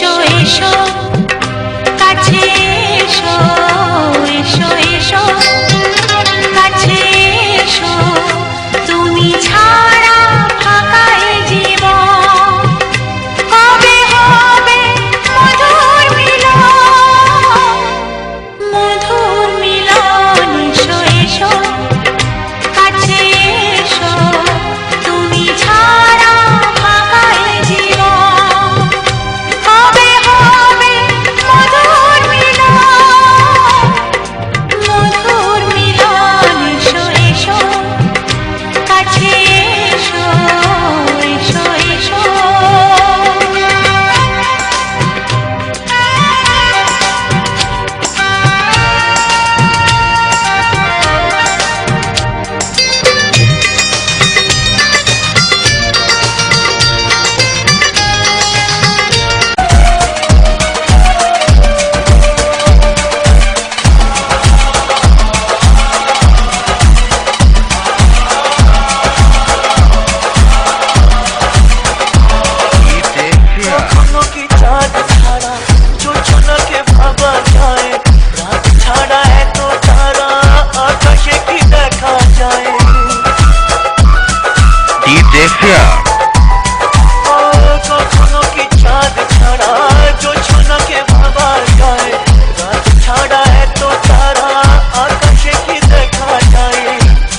এসো এসো কাছে এসো এসো এসো কাছে এসো তুমি ছাড়া ফাঁকা এই জীবন কবে হবে মধুর মিলন এসো এসো কাছে এসো তুমি ছাড়া ফাঁকা এই জীবন কবে হবে মধুর মিলন এসো এসো কাছে এসো এসো এসো কখনো কি চাঁদ ছাড়া জোছনাকে ভাবা যায় রাত ছাড়া এত তারা আকাশে কি দেখা যায়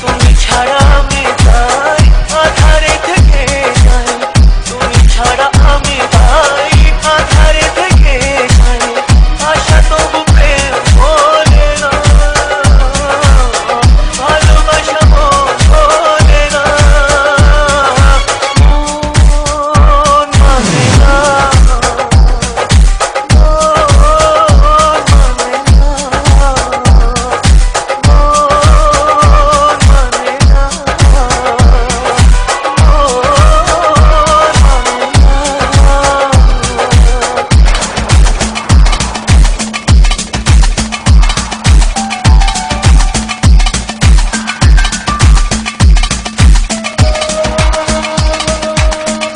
তুমি ছাড়া আমি তাই আধারে থেকে যাই তুমি ছাড়া আমি তাই আধারে থেকে যাই আশা তবু প্রেম বলে না ভালোবাসা বলে না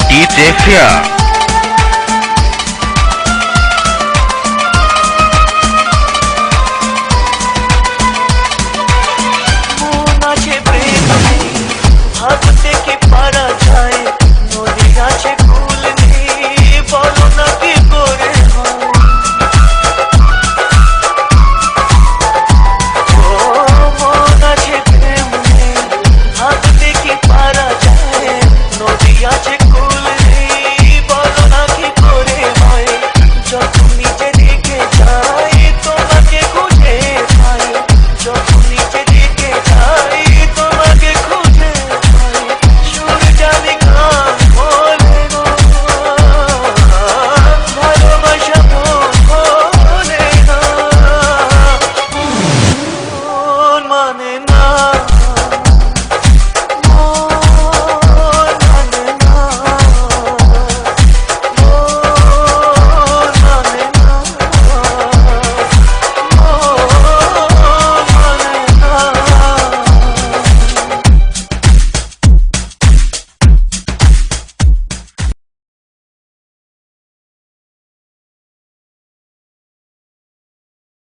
DJ Fear.